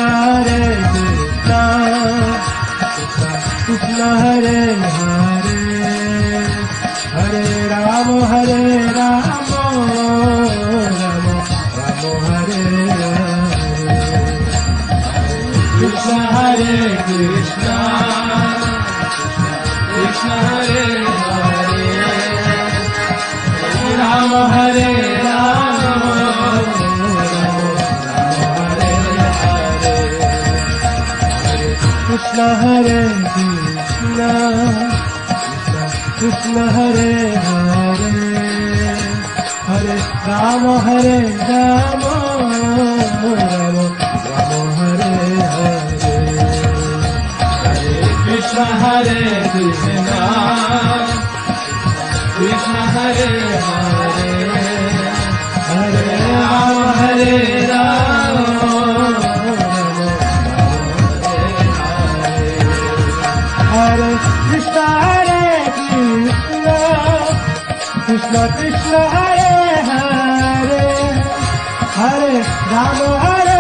Hare Krishna, Krishna Hare Hare, Hare Rama Hare Rama, Rama Rama Hare Hare. Krishna Hare Krishna, Krishna Hare Hare, Hare Rama Hare Rama, Krishna Hare Krishna, Krishna Hare Hare, Hare Rama Hare Rama, Rama Rama Hare Hare. Hare Krishna Hare Krishna, Krishna Hare Hare, Hare Rama Hare Rama, Hare Krishna Hare Krishna, Krishna Krishna Hare Hare, Hare Rama Hare